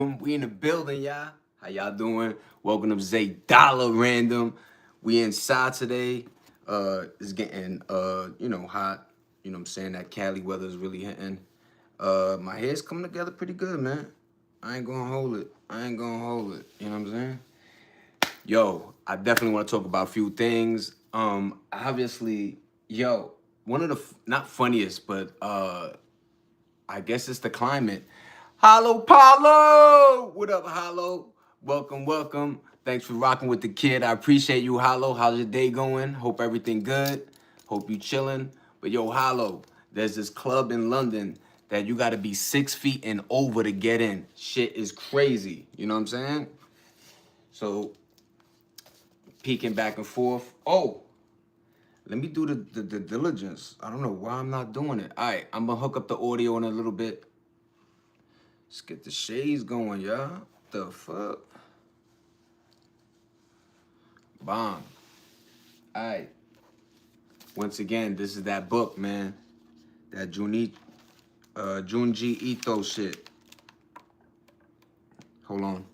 We in the building, y'all. How y'all doing? Welcome to Zay Dollar Random. We inside today. It's getting hot. You know what I'm saying? That Cali weather is really hitting. My hair's coming together pretty good, man. I ain't gonna hold it. I ain't gonna hold it. You know what I'm saying? Yo, I definitely want to talk about a few things. Obviously, one of the not funniest, but I guess it's the climate. Hollow Paulo! What up, Hollow? Welcome, welcome. Thanks for rocking with the kid. I appreciate you, Hollow. How's your day going? Hope everything good. Hope you chilling. But yo, Hollow, there's this club in London that you gotta be 6 feet and over to get in. Shit is crazy. You know what I'm saying? So peeking back and forth. Oh, let me do the diligence. I don't know why I'm not doing it. All right, I'm gonna hook up the audio in a little bit. Let's get the shades going, y'all. The fuck? Bomb. All right. Once again, this is that book, man. That Junji Ito shit. Hold on.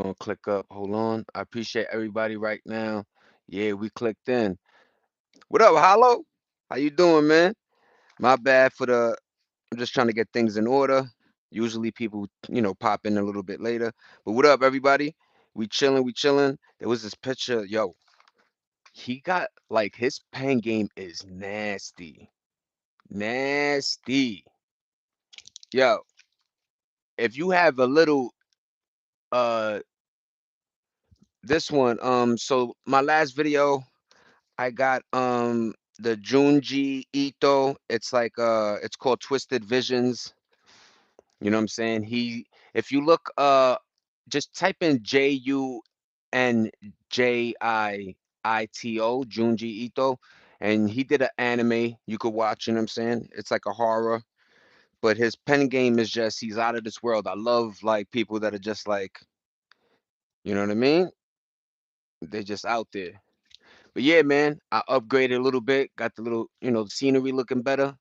Gonna click up. Hold on. I appreciate everybody right now. Yeah, we clicked in. What up, Hollow? How you doing, man? My bad for the. I'm just trying to get things in order. Usually people, pop in a little bit later. But what up, everybody? We chilling. We chilling. There was this picture. Yo, he got like his pen game is nasty. Nasty. Yo, if you have a little uh this one, so my last video, I got the Junji Ito. It's like it's called Twisted Visions. You know what I'm saying? If you look just type in Junjito, Junji Ito, and he did an anime you could watch, you know what I'm saying? It's like a horror, but his pen game is just he's out of this world. I love like people that are just like, you know what I mean? They're just out there. But yeah, man, I upgraded a little bit, got the little, scenery looking better.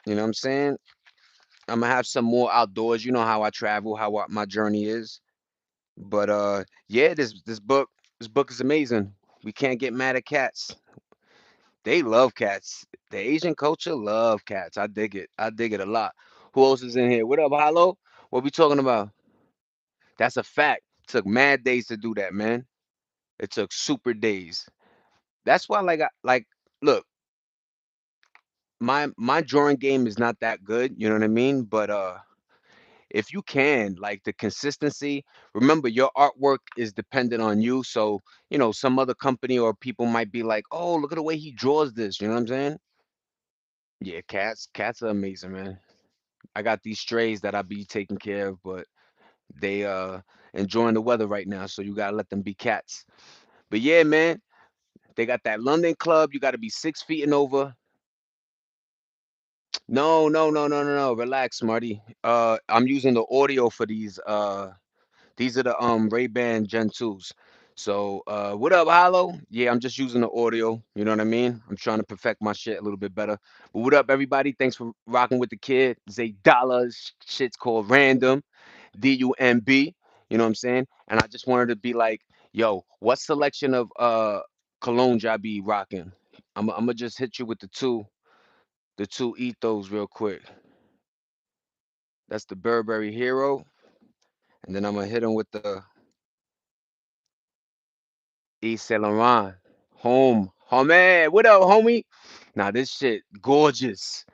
You know what I'm saying? I'm gonna have some more outdoors. You know how I travel, my journey is. But yeah, this book is amazing. We can't get mad at cats. They love cats. The Asian culture love cats. I dig it. I dig it a lot. Who else is in here? What up, Hollow? What we talking about? That's a fact. Took mad days to do that, man. It took super days. That's why, look, my drawing game is not that good. You know what I mean? But if you can, like the consistency, remember your artwork is dependent on you. So, some other company or people might be like, oh, look at the way he draws this. You know what I'm saying? Yeah, cats are amazing, man. I got these strays that I be taking care of, but they enjoying the weather right now, so you gotta let them be cats. But yeah, man, they got that London club. You gotta be 6 feet and over. No, no, no, no, no, no. Relax, Smarty. I'm using the audio for these. These are the Ray-Ban Gen 2s. So what up, Hollow? Yeah, I'm just using the audio. You know what I mean? I'm trying to perfect my shit a little bit better. But what up, everybody? Thanks for rocking with the kid. Zay Dollars. Shit's called Random. DUMB. You know what I'm saying? And I just wanted to be like, yo, what selection of colognes y'all be rocking? I'm gonna just hit you with the two ethos real quick. That's the Burberry Hero, and then I'm gonna hit him with the Yves Saint Laurent. Home. Homie. What up, homie? Now this shit gorgeous.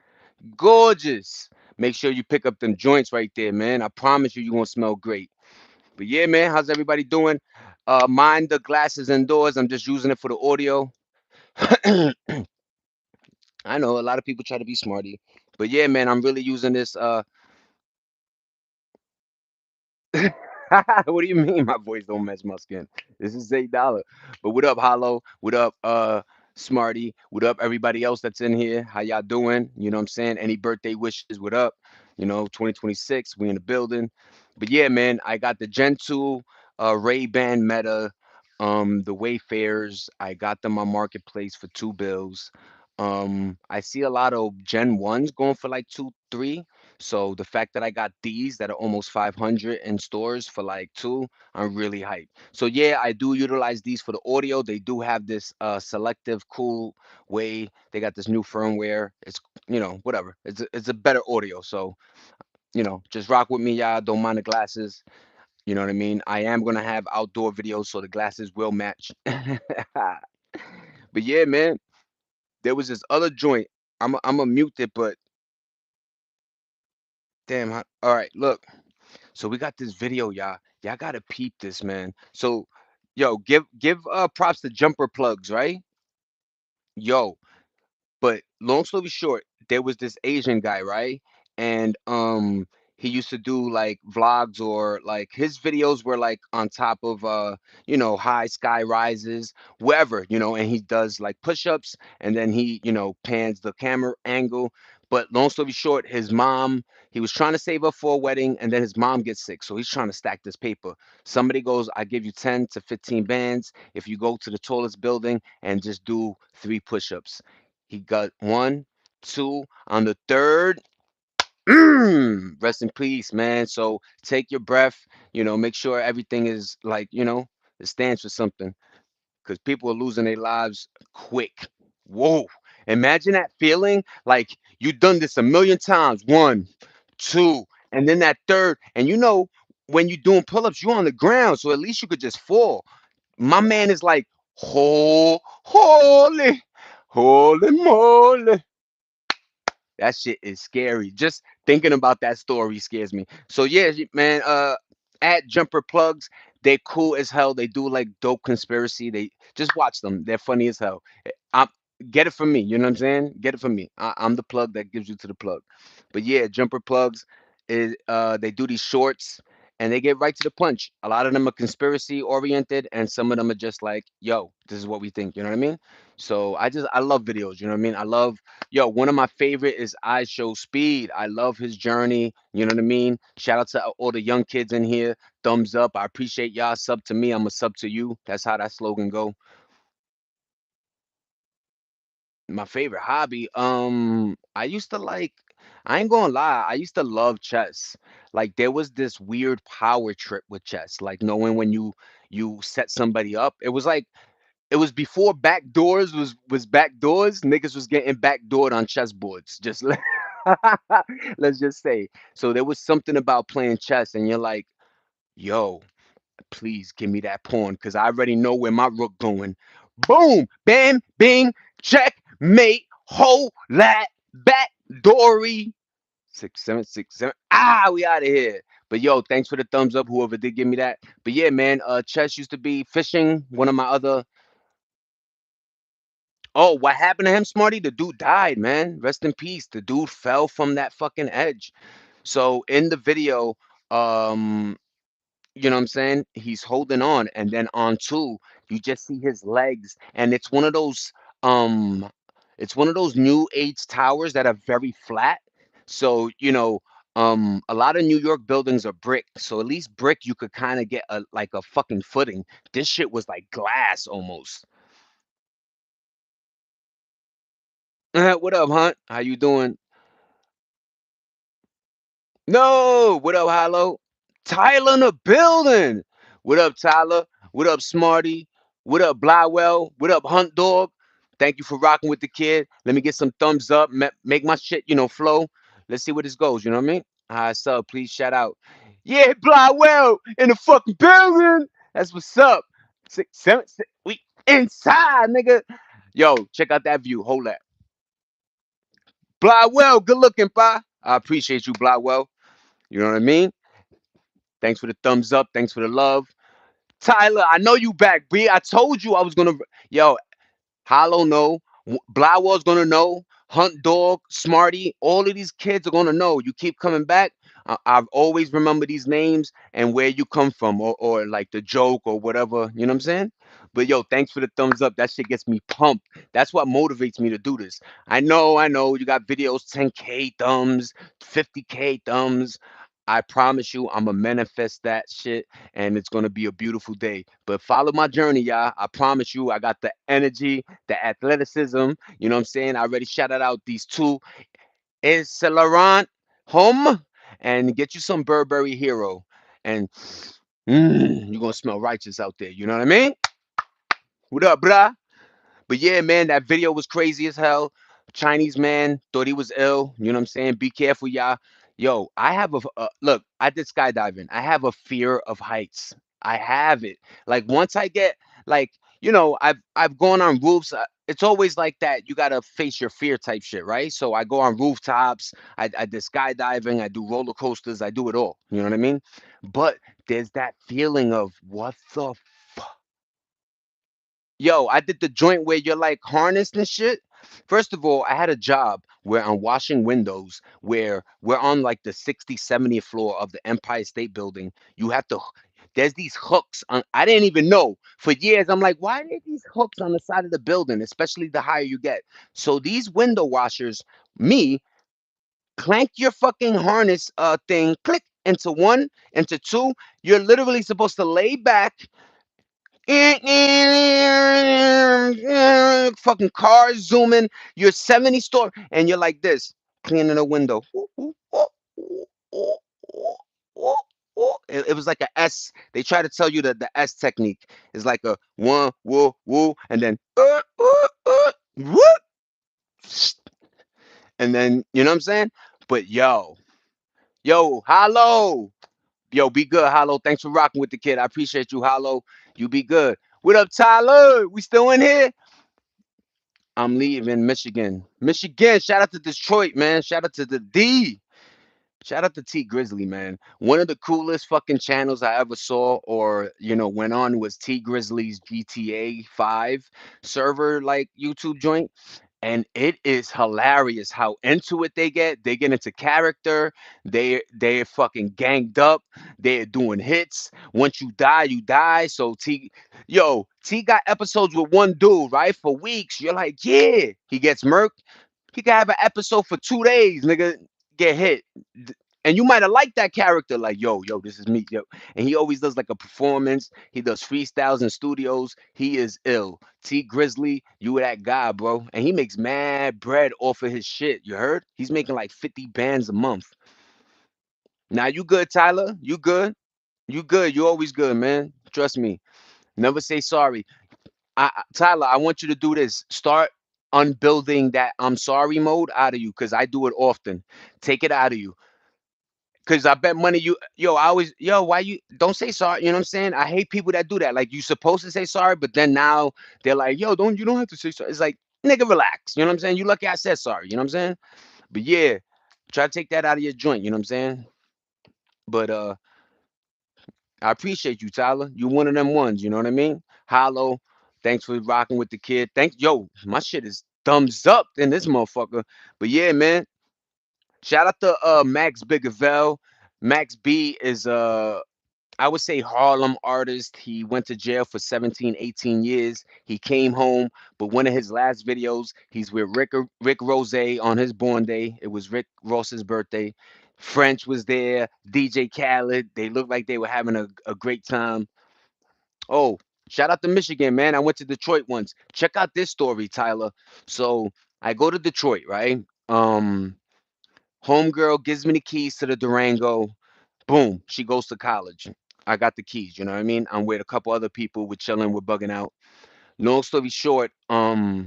Gorgeous. Make sure you pick up them joints right there, man. I promise you, you're gonna smell great. But yeah, man, how's everybody doing? Mind the glasses indoors. I'm just using it for the audio. I know a lot of people try to be smarty. But yeah, man, I'm really using this what do you mean my voice don't match my skin? This is $8. But what up, Hollow? What up, Smarty? What up, everybody else that's in here? How y'all doing? You know what I'm saying? Any birthday wishes? What up? 2026, we in the building. But yeah, man, I got the Gen 2 Ray-Ban Meta, the Wayfarers. I got them on Marketplace for 2 bills. I see a lot of Gen 1s going for like 2, 3. So the fact that I got these that are almost 500 in stores for like two, I'm really hyped. So yeah, I do utilize these for the audio. They do have this selective cool way. They got this new firmware. It's whatever. It's a better audio. So just rock with me, y'all. Don't mind the glasses. You know what I mean? I am gonna have outdoor videos, so the glasses will match. But yeah, man, there was this other joint. I'm a mute it, but damn. All right, look. So we got this video, y'all. Y'all gotta peep this, man. So, yo, give props to Jumper Plugs, right? Yo, but long story short, there was this Asian guy, right? And he used to do like vlogs, or like his videos were like on top of high sky rises, wherever, and he does like push-ups, and then he, pans the camera angle. But long story short, his mom, he was trying to save up for a wedding, and then his mom gets sick. So he's trying to stack this paper. Somebody goes, I give you 10 to 15 bands if you go to the tallest building and just do 3 push-ups. He got one, two. On the third, rest in peace, man. So take your breath. Make sure everything is like, it stands for something. Because people are losing their lives quick. Whoa. Imagine that feeling like you done this a million times. One, two, and then that third. And when you're doing pull-ups, you're on the ground. So at least you could just fall. My man is like, holy, holy moly. That shit is scary. Just thinking about that story scares me. So yeah, man. At Jumper Plugs, they cool as hell. They do like dope conspiracy. They just watch them. They're funny as hell. I'm Get it from me. You know what I'm saying? Get it from me. I'm the plug that gives you to the plug. But yeah, Jumper Plugs is they do these shorts and they get right to the punch. A lot of them are conspiracy oriented, and some of them are just like, yo, this is what we think. You know what I mean? So I love videos. You know what I mean? I love. Yo, one of my favorite is I Show Speed. I love his journey. You know what I mean? Shout out to all the young kids in here. Thumbs up. I appreciate y'all. Sub to me. I'm a sub to you. That's how that slogan go. My favorite hobby. I used to like. I ain't gonna lie. I used to love chess. Like there was this weird power trip with chess. Like knowing when you set somebody up. It was before back doors was back doors. Niggas was getting backdoored on chessboards. Let's just say. So there was something about playing chess, and you're like, yo, please give me that pawn, because I already know where my rook going. Boom, bam, bing, check, mate, hold that backdoory. 6 7 6 7. Ah, we out of here. But yo, thanks for the thumbs up, whoever did give me that. But yeah, man, chess used to be fishing. One of my other. Oh, what happened to him, Smarty? The dude died, man. Rest in peace. The dude fell from that fucking edge. So in the video, um, you know what I'm saying? He's holding on, and then on two, you just see his legs, and um it's one of those new age towers that are very flat. So, a lot of New York buildings are brick. So at least brick you could kind of get a like a fucking footing. This shit was like glass almost. What up, Hunt? How you doing? No, what up, Hollow? Tyler in the building. What up, Tyler? What up, Smarty? What up, Blywell? What up, Hunt Dog? Thank you for rocking with the kid. Let me get some thumbs up. Make my shit, flow. Let's see where this goes. You know what I mean? So please shout out. Yeah, Blywell in the fucking building. That's what's up. 6 7 6. We inside, nigga. Yo, check out that view. Hold that. Blywell, good looking, pa. I appreciate you, Blywell. You know what I mean? Thanks for the thumbs up. Thanks for the love. Tyler, I know you back, B. I told you I was gonna. Yo, Hollow know. Blywell's gonna know. Hunt Dog, Smarty, all of these kids are gonna know. You keep coming back. I've always remember these names and where you come from, or like the joke or whatever. You know what I'm saying? But yo, thanks for the thumbs up. That shit gets me pumped. That's what motivates me to do this. I know. You got videos, 10K thumbs, 50K thumbs. I promise you, I'm gonna manifest that shit, and it's gonna be a beautiful day. But follow my journey, y'all. I promise you, I got the energy, the athleticism. You know what I'm saying? I already shouted out these two. It's Laurent. home and get you some Burberry Hero, and you're gonna smell righteous out there. You know what I mean? What up, bruh? But yeah, man, that video was crazy as hell. Chinese man thought he was ill. You know what I'm saying? Be careful, y'all. Yo, I have look. I did skydiving. I have a fear of heights. I have it. Like once I get like, I've gone on roofs. It's always like that. You gotta face your fear type shit, right? So I go on rooftops. I did skydiving. I do roller coasters. I do it all. You know what I mean? But there's that feeling of what the Yo, I did the joint where you're like harnessed and shit. First of all, I had a job where I'm washing windows, where we're on like the 60th, 70th floor of the Empire State Building. You have to, there's these hooks on, I didn't even know. For years, I'm like, why are there these hooks on the side of the building, especially the higher you get? So these window washers, me, clank your fucking harness thing, click into one, into two. You're literally supposed to lay back, fucking cars zooming. You're 70 store and you're like this, cleaning a window. It was like a S. They try to tell you that the S technique is like a one, woo, woo, and then whoop, and then you know what I'm saying. But yo, Hollow, yo, be good, Hollow. Thanks for rocking with the kid. I appreciate you, Hollow. You be good. What up, Tyler? We still in here? I'm leaving Michigan. Michigan, shout out to Detroit, man. Shout out to the D. Shout out to T Grizzly, man. One of the coolest fucking channels I ever saw or, went on was T Grizzly's GTA 5 server, like YouTube joint. And it is hilarious how into it they get. They get into character. They're fucking ganged up. They're doing hits. Once you die, you die. So T got episodes with one dude, right? For weeks. You're like, yeah. He gets murked. He could have an episode for 2 days, nigga, get hit. And you might have liked that character, like, yo, this is me, yo. And he always does like a performance. He does freestyles in studios. He is ill. T Grizzly, you that guy, bro. And he makes mad bread off of his shit. You heard? He's making like 50 bands a month. Now you good, Tyler? You good? You good? You always good, man. Trust me. Never say sorry. Tyler, I want you to do this. Start unbuilding that I'm sorry mode out of you, because I do it often. Take it out of you. Cause I bet money I always, why you don't say sorry? You know what I'm saying? I hate people that do that. Like you supposed to say sorry, but then now they're like, you don't have to say sorry. It's like, nigga, relax. You know what I'm saying? You lucky I said sorry. You know what I'm saying? But yeah, try to take that out of your joint. You know what I'm saying? But I appreciate you, Tyler. You one of them ones. You know what I mean? Hollow, thanks for rocking with the kid. My shit is thumbs up in this motherfucker. But yeah, man. Shout out to Max Bigavell. Max B is I would say Harlem artist. He went to jail for 17, 18 years. He came home, but one of his last videos, he's with Rick Rose on his born day. It was Rick Ross's birthday. French was there, DJ Khaled. They looked like they were having a great time. Oh, shout out to Michigan, man. I went to Detroit once. Check out this story, Tyler. So I go to Detroit, right? Homegirl gives me the keys to the Durango. Boom, she goes to college. I got the keys, you know what I mean? I'm with a couple other people. We're chilling, we're bugging out. Long story short, what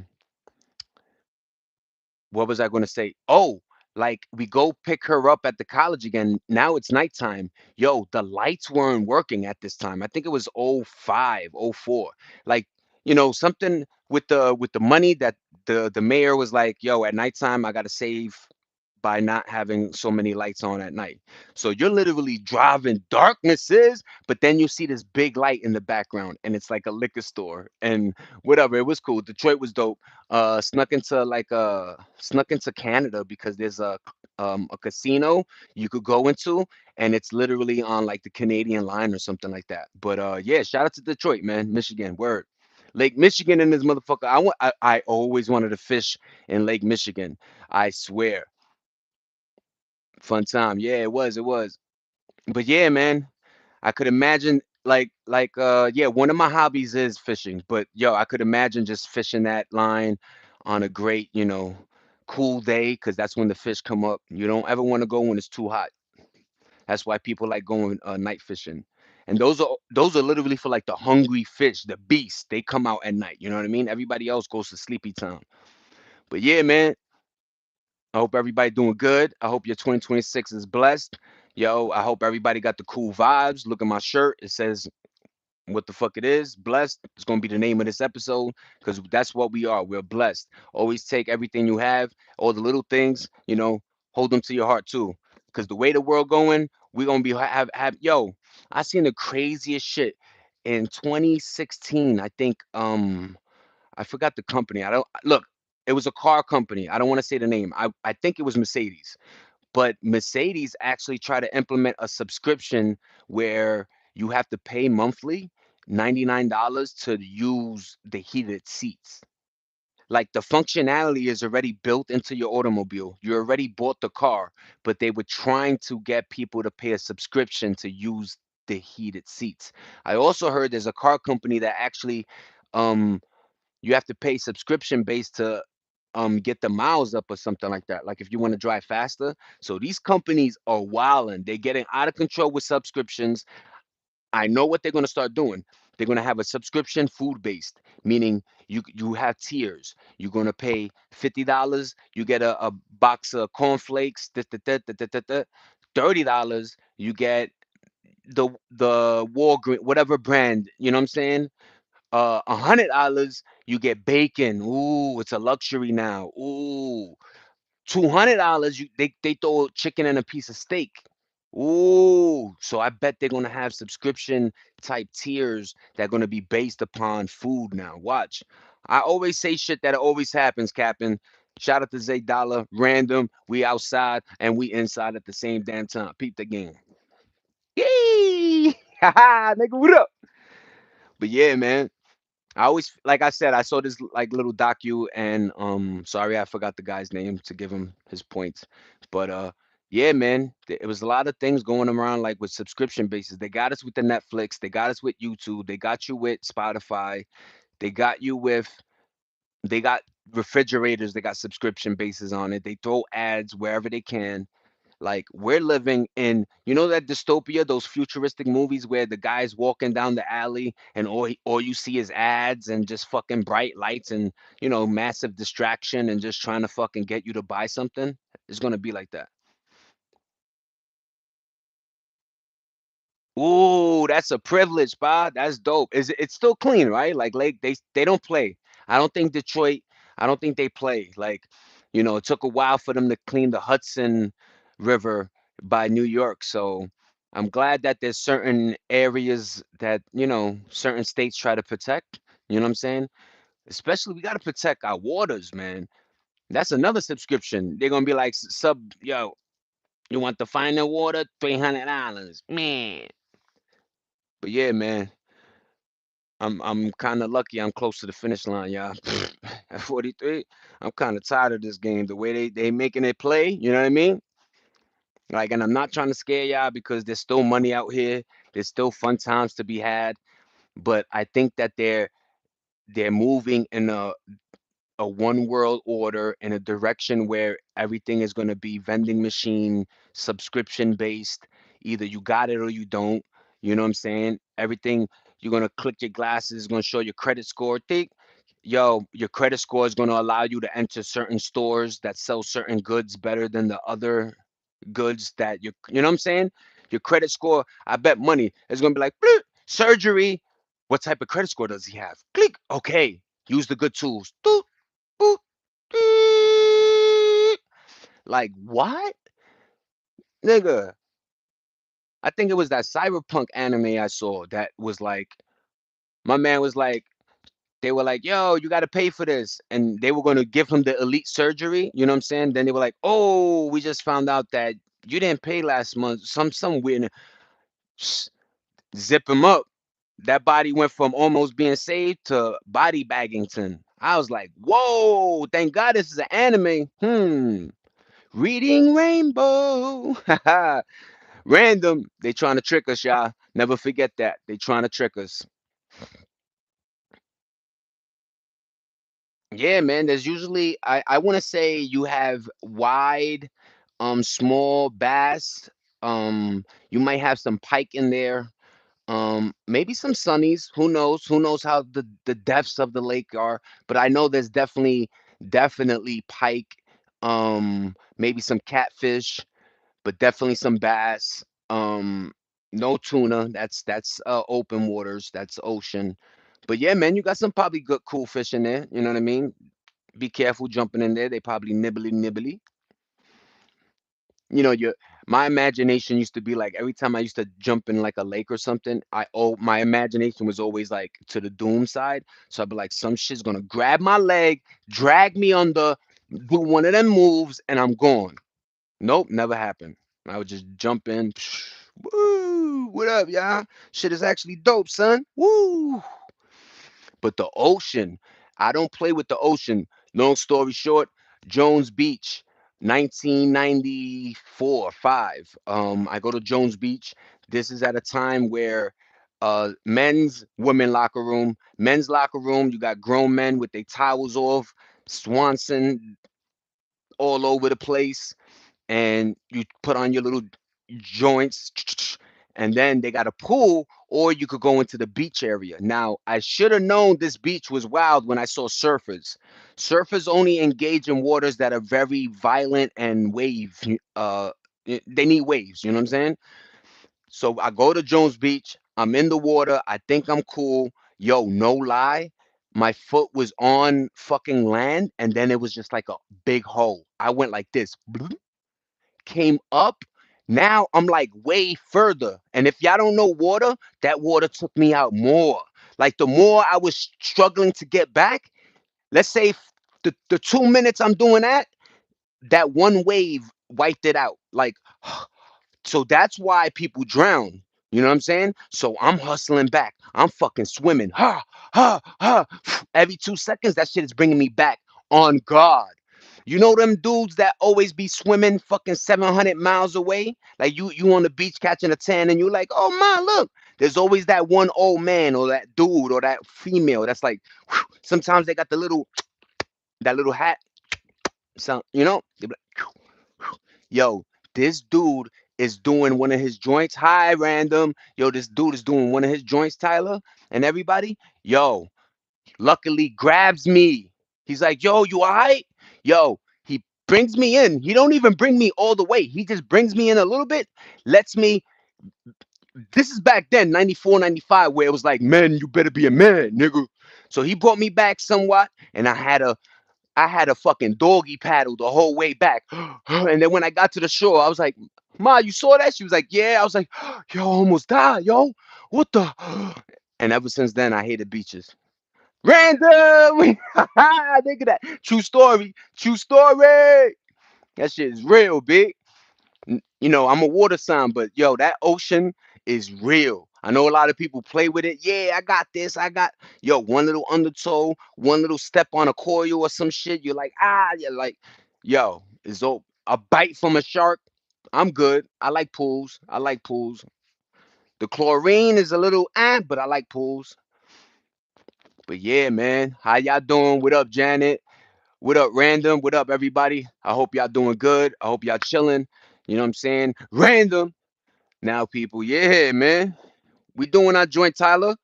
was I going to say? Oh, like we go pick her up at the college again. Now it's nighttime. Yo, the lights weren't working at this time. I think it was 05, 04. Like, something with the money that the mayor was like, yo, at nighttime I got to save by not having so many lights on at night. So you're literally driving darknesses, but then you see this big light in the background and it's like a liquor store and whatever. It was cool. Detroit was dope. Snuck into Canada because there's a casino you could go into and it's literally on like the Canadian line or something like that. But yeah, shout out to Detroit, man. Michigan, word. Lake Michigan in this motherfucker. I always wanted to fish in Lake Michigan. I swear. Fun time. Yeah, it was. But yeah, man, I could imagine yeah, one of my hobbies is fishing, but yo, I could imagine just fishing that line on a great, cool day because that's when the fish come up. You don't ever want to go when it's too hot. That's why people like going night fishing. And those are literally for like the hungry fish, the beasts. They come out at night. You know what I mean? Everybody else goes to sleepy time. But yeah, man, I hope everybody doing good. I hope your 2026 is blessed. Yo, I hope everybody got the cool vibes. Look at my shirt. It says what the fuck it is. Blessed. It's gonna be the name of this episode because that's what we are. We're blessed. Always take everything you have, all the little things, hold them to your heart too. Because the way the world going, we gonna be have yo. I seen the craziest shit in 2016. I think I forgot the company. I don't look. It was a car company. I don't want to say the name. I think it was Mercedes, but Mercedes actually tried to implement a subscription where you have to pay monthly $99 to use the heated seats. Like the functionality is already built into your automobile. You already bought the car, but they were trying to get people to pay a subscription to use the heated seats. I also heard there's a car company that actually um you have to pay subscription based to get the miles up or something like that. Like if you want to drive faster. So these companies are wilding. They're getting out of control with subscriptions. I know what they're going to start doing. They're going to have a subscription food based, meaning you have tiers. You're going to pay $50, you get a box of cornflakes, $30, you get the Walgreens, whatever brand, you know what I'm saying? $100, you get bacon. Ooh, it's a luxury now. Ooh, $200, they throw chicken and a piece of steak. Ooh, so I bet they're gonna have subscription type tiers that are gonna be based upon food now. Watch. I always say shit that always happens, Captain. Shout out to Zay Dollar, random. We outside and we inside at the same damn time. Peep the game. Yee! Haha, nigga, what up? But yeah, man. I always like I said, I saw this like little docu and sorry I forgot the guy's name to give him his points. But yeah, man, it was a lot of things going around like with subscription bases. They got us with the Netflix, they got us with YouTube, they got you with Spotify, they got you with they got refrigerators, they got subscription bases on it. They throw ads wherever they can. Like we're living in, that dystopia, those futuristic movies where the guy's walking down the alley and all you see is ads and just fucking bright lights and massive distraction and just trying to fucking get you to buy something. It's gonna be like that. Ooh, that's a privilege, Bob. That's dope. It's still clean, right? Like they don't play. I don't think Detroit. I don't think they play. Like, it took a while for them to clean the Hudson River by New York. So I'm glad that there's certain areas that certain states try to protect. You know what I'm saying? Especially we got to protect our waters, man. That's another subscription. They're gonna be like yo, you want the finer water, $300, man. But yeah, man. I'm kind of lucky. I'm close to the finish line, y'all. At 43, I'm kind of tired of this game. The way they making it play, you know what I mean? Like, and I'm not trying to scare y'all because there's still money out here. There's still fun times to be had. But I think that they're moving in a one world order in a direction where everything is going to be vending machine subscription based. Either you got it or you don't. You know what I'm saying? Everything you're going to click your glasses, it's going to show your credit score. Think, yo, your credit score is going to allow you to enter certain stores that sell certain goods better than the other goods that you know what I'm saying? Your credit score, I bet money is going to be like, "Bloop, surgery. What type of credit score does he have? Click. Okay. Use the good tools. Doot, boop, beep. Like what? Nigga, I think it was that cyberpunk anime I saw that was like my man was like they were like, "Yo, you got to pay for this." And they were going to give him the elite surgery, you know what I'm saying? Then they were like, "Oh, we just found out that you didn't pay last month. Some weird zip him up." That body went from almost being saved to body baggington. I was like, "Whoa, thank God this is an anime." Reading Rainbow. Random. They trying to trick us, y'all. Never forget that. They trying to trick us. Yeah, man. There's usually I want to say you have wide, small bass. You might have some pike in there. Maybe some sunnies. Who knows? Who knows how the depths of the lake are? But I know there's definitely pike. Maybe some catfish, but definitely some bass. No tuna. That's open waters. That's ocean. But yeah, man, you got some probably good cool fish in there. You know what I mean? Be careful jumping in there. They probably nibbly nibbly. Your my imagination used to be like every time I used to jump in like a lake or something, my imagination was always like to the doom side. So I'd be like, some shit's gonna grab my leg, drag me under, do one of them moves, and I'm gone. Nope, never happened. I would just jump in. Woo! What up, y'all? Shit is actually dope, son. Woo! But the ocean, I don't play with the ocean. Long story short, Jones Beach, 1994, 5. I go to Jones Beach. This is at a time where men's locker room, you got grown men with their towels off, Swanson all over the place, and you put on your little joints, and then they got a pool, or you could go into the beach area. Now, I should have known this beach was wild when I saw surfers. Surfers only engage in waters that are very violent and they need waves, you know what I'm saying? So I go to Jones Beach, I'm in the water, I think I'm cool. Yo, no lie, my foot was on fucking land, and then it was just like a big hole. I went like this, came up. Now I'm like way further. And if y'all don't know water, that water took me out more. Like the more I was struggling to get back, let's say the 2 minutes I'm doing that one wave wiped it out. Like, so that's why people drown. You know what I'm saying? So I'm hustling back. I'm fucking swimming. Ha, ha, ha. Every 2 seconds, that shit is bringing me back on God. You know them dudes that always be swimming fucking 700 miles away? Like you on the beach catching a tan and you like, oh my, look. There's always that one old man or that dude or that female that's like, sometimes they got that little hat. So, they be like, yo, this dude is doing one of his joints. Hi, random. Yo, this dude is doing one of his joints, Tyler, and everybody. Yo, luckily grabs me. He's like, yo, you all right? Yo, he brings me in. He don't even bring me all the way. He just brings me in a little bit, lets me. This is back then, 94, 95, where it was like, man, you better be a man, nigga. So he brought me back somewhat, and I had a fucking doggy paddle the whole way back. And then when I got to the shore, I was like, Ma, you saw that? She was like, yeah. I was like, yo, I almost died, yo. What the? And ever since then, I hated beaches. Random! Think of that. True story. True story. That shit is real, big. I'm a water sign, but yo, that ocean is real. I know a lot of people play with it. Yeah, I got this. I got one little undertow, one little step on a coil or some shit. You're like, you're like, yo, is a bite from a shark. I'm good. I like pools. I like pools. The chlorine is a little but I like pools. But yeah, man, how y'all doing? What up, Janet? What up, Random? What up, everybody? I hope y'all doing good. I hope y'all chilling. You know what I'm saying? Random. Now, people, yeah, man, we doing our joint, Tyler.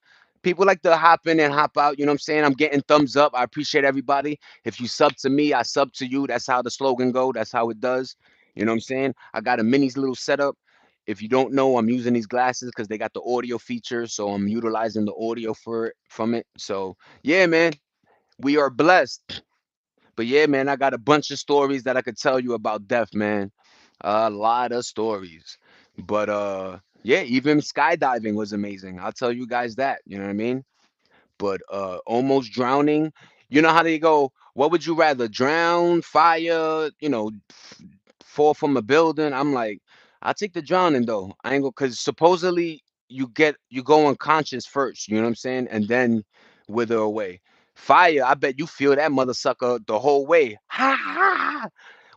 People like to hop in and hop out. You know what I'm saying? I'm getting thumbs up. I appreciate everybody. If you sub to me, I sub to you. That's how the slogan go. That's how it does. You know what I'm saying? I got a mini little setup. If you don't know, I'm using these glasses because they got the audio feature, so I'm utilizing the audio from it. So yeah, man, we are blessed. But yeah, man, I got a bunch of stories that I could tell you about death, man. A lot of stories. But yeah, even skydiving was amazing. I'll tell you guys that, you know what I mean? But almost drowning, you know how they go, what would you rather drown, fire, fall from a building? I'm like, I'll take the drowning though. I ain't gonna, cause supposedly you go unconscious first, you know what I'm saying? And then wither away. Fire, I bet you feel that mother sucker the whole way. Ha ha!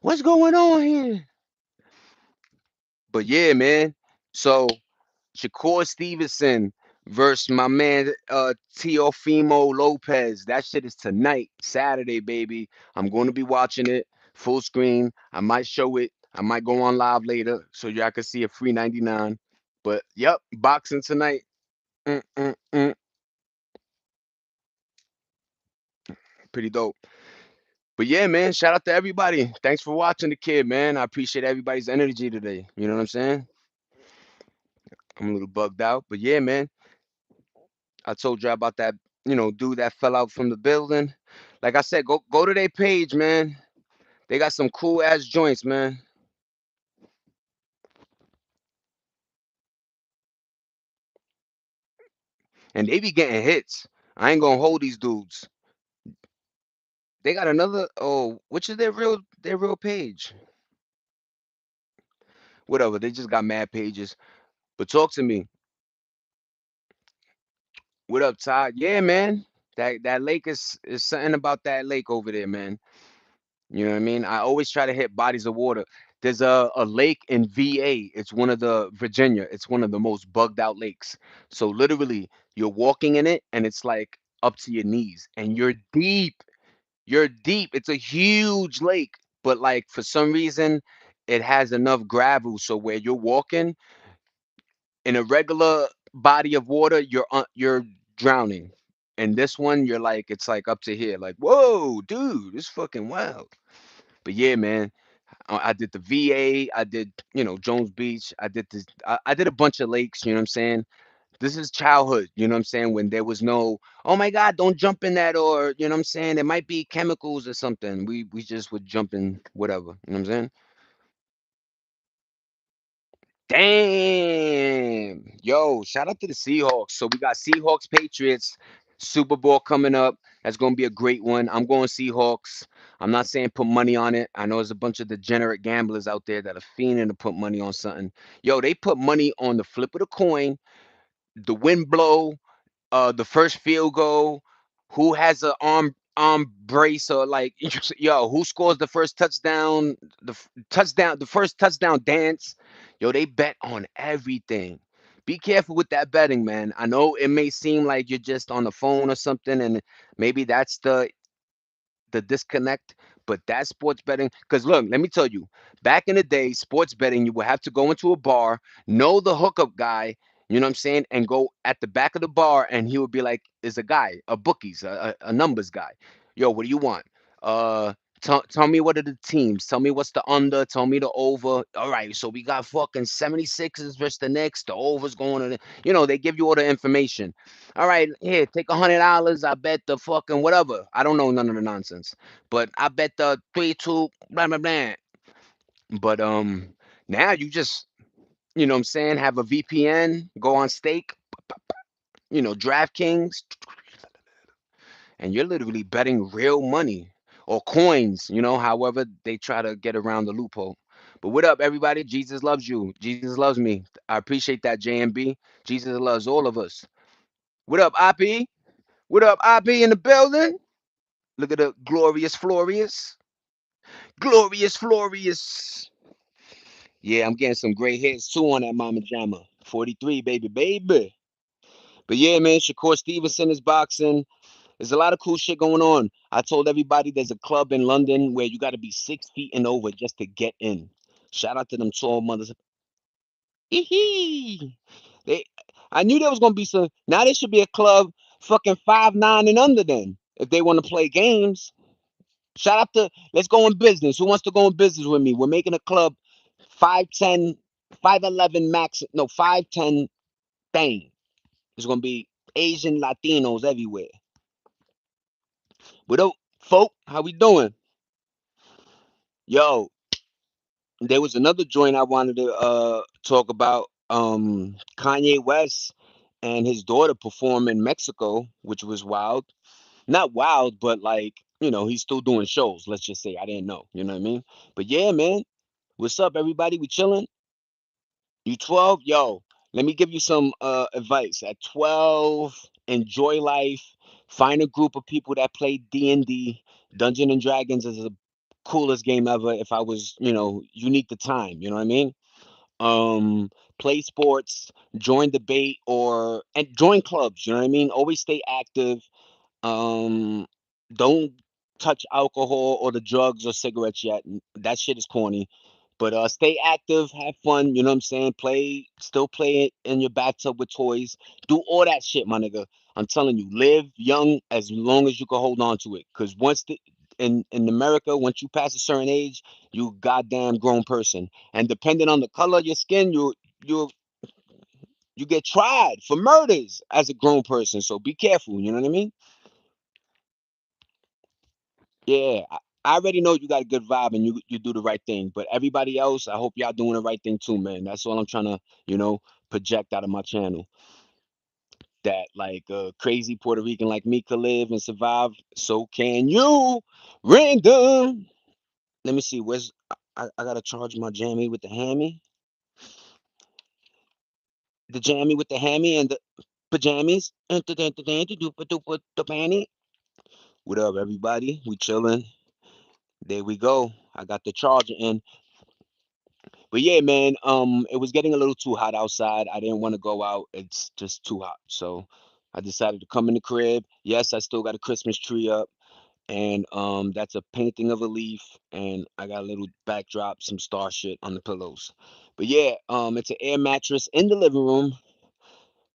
What's going on here? But yeah, man. So Shakur Stevenson. versus my man Teofimo Lopez. That shit is tonight, Saturday, baby. I'm going to be watching it full screen. I might show it. I might go on live later so y'all can see it free 99. But yep, boxing tonight. Mm, mm, mm. Pretty dope. But yeah, man, shout out to everybody. Thanks for watching the kid, man. I appreciate everybody's energy today. You know what I'm saying? I'm a little bugged out, but yeah, man. I told you about that, dude that fell out from the building. Like I said, go to their page, man. They got some cool ass joints, man. And they be getting hits. I ain't gonna hold these dudes. They got another which is their real page. Whatever. They just got mad pages. But talk to me. What up, Todd? Yeah, man. That lake is something about that lake over there, man. You know what I mean? I always try to hit bodies of water. There's a lake in VA. It's one of the Virginia. It's one of the most bugged out lakes. So literally, you're walking in it and it's like up to your knees and you're deep. You're deep. It's a huge lake, but like for some reason it has enough gravel so where you're walking in a regular body of water, you're drowning. And this one, you're like it's like up to here. Like, whoa, dude, it's fucking wild. But yeah, man, I did the VA. I did, Jones Beach. I did this. I did a bunch of lakes. You know what I'm saying? This is childhood. You know what I'm saying? When there was no, oh my God, don't jump in that, or you know what I'm saying? It might be chemicals or something. We just would jump in whatever. You know what I'm saying? Damn. Yo, shout out to the Seahawks. So we got Seahawks Patriots Super Bowl coming up. That's going to be a great one. I'm going Seahawks. I'm not saying put money on it. I know there's a bunch of degenerate gamblers out there that are fiending to put money on something. Yo, they put money on the flip of the coin, the wind blow, the first field goal, who has a arm brace or like yo, who scores the first touchdown, the first touchdown dance. Yo, they bet on everything. Be careful with that betting, man. I know it may seem like you're just on the phone or something, and maybe that's the disconnect. But that sports betting, because look, let me tell you, back in the day, sports betting, you would have to go into a bar, know the hookup guy, you know what I'm saying, and go at the back of the bar, and he would be like, "Is a guy, a bookies, a numbers guy. Yo, what do you want? Uh, tell me what are the teams. Tell me what's the under. Tell me the over. All right, so we got fucking 76ers versus the Knicks. The over's going to, they give you all the information. All right, here, take $100. I bet the fucking whatever. I don't know none of the nonsense, but I bet the 3-2 blah blah blah. But now you just what I'm saying, have a VPN, go on stake, DraftKings, and you're literally betting real money or coins. However they try to get around the loophole. But what up, everybody? Jesus loves you. Jesus loves me. I appreciate that, JMB. Jesus loves all of us. What up, IP? What up, IP in the building? Look at the glorious Florius. Glorious Florius. Yeah, I'm getting some great hits too on that Mama Jamma. 43, baby, baby. But yeah, man, Shakur Stevenson is boxing. There's a lot of cool shit going on. I told everybody there's a club in London where you got to be 6 feet and over just to get in. Shout out to them tall mothers. Eehee. They, I knew there was gonna be some. Now there should be a club fucking 5'9" and under then if they want to play games. Shout out to let's go in business. Who wants to go in business with me? We're making a club 5'10", 5'11" max. No, 5'10" thing. There's gonna be Asian Latinos everywhere. What up, folk? How we doing? Yo, there was another joint I wanted to talk about. Kanye West and his daughter perform in Mexico, which was wild. Not wild, but like, he's still doing shows. Let's just say I didn't know. You know what I mean? But yeah, man. What's up, everybody? We chilling? You 12? Yo, let me give you some advice. At 12, enjoy life. Find a group of people that play D&D. Dungeon and Dragons is the coolest game ever if I was, you need the time, you know what I mean? Um play sports, join debate, or and join clubs. You know what I mean? Always stay active. Um, don't touch alcohol or the drugs or cigarettes yet. That shit is corny. But stay active, have fun. You know what I'm saying? Still play it in your bathtub with toys. Do all that shit, my nigga. I'm telling you, live young as long as you can hold on to it. Cause in America, once you pass a certain age, you a goddamn grown person. And depending on the color of your skin, you you get tried for murders as a grown person. So be careful. You know what I mean? Yeah, I already know you got a good vibe and you do the right thing. But everybody else, I hope y'all doing the right thing too, man. That's all I'm trying to, you know, project out of my channel. That like a crazy Puerto Rican like me could live and survive. So can you. Random. Let me see. Where's I gotta charge my jammy with the hammy. The jammy with the hammy and the pajamas. And the panty. What up, everybody? We chilling. There we go. I got the charger in. But yeah, man, it was getting a little too hot outside. I didn't want to go out. It's just too hot. So I decided to come in the crib. Yes, I still got a Christmas tree up, and that's a painting of a leaf, and I got a little backdrop, some star shit on the pillows. But yeah, it's an air mattress in the living room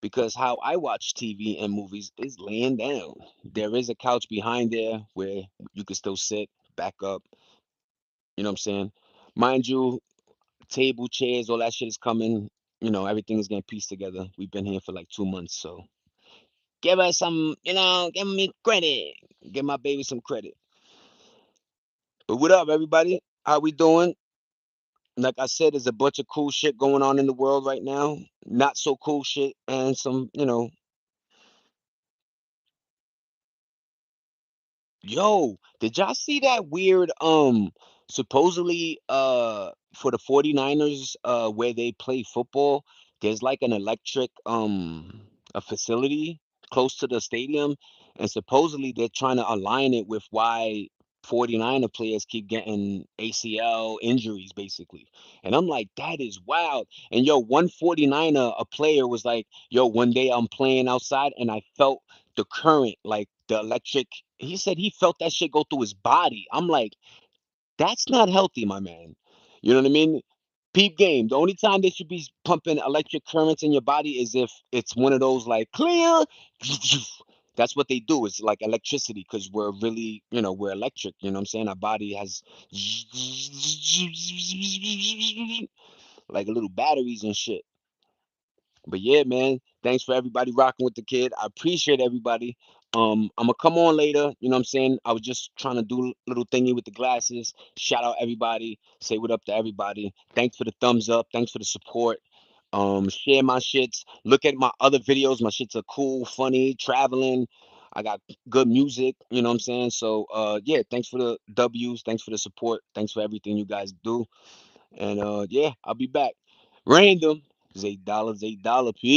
because how I watch TV and movies is laying down. There is a couch behind there where you can still sit, back up. You know what I'm saying? Mind you, table, chairs, all that shit is coming. You know, everything is getting pieced together. We've been here for like 2 months, so give us some, give me credit. Give my baby some credit. But what up, everybody? How we doing? Like I said, there's a bunch of cool shit going on in the world right now. Not so cool shit, and some, Yo, did y'all see that weird supposedly for the 49ers where they play football, there's like an electric a facility close to the stadium and supposedly they're trying to align it with why 49er players keep getting ACL injuries basically. And I'm like that is wild. And yo, one 49er a player was like, "Yo, one day I'm playing outside and I felt the current, like the electric." He said he felt that shit go through his body. I'm like, that's not healthy, my man. You know what I mean? Peep game. The only time they should be pumping electric currents in your body is if it's one of those like clear. That's what they do. It's like electricity because we're really, we're electric. You know what I'm saying? Our body has like little batteries and shit. But yeah, man, thanks for everybody rocking with the kid. I appreciate everybody. I'm gonna come on later. You know what I'm saying? I was just trying to do a little thingy with the glasses. Shout out everybody. Say what up to everybody. Thanks for the thumbs up. Thanks for the support. Share my shits. Look at my other videos. My shits are cool, funny, traveling. I got good music. You know what I'm saying? So yeah, thanks for the W's. Thanks for the support. Thanks for everything you guys do. And yeah, I'll be back. Random. $8, $8. Peace.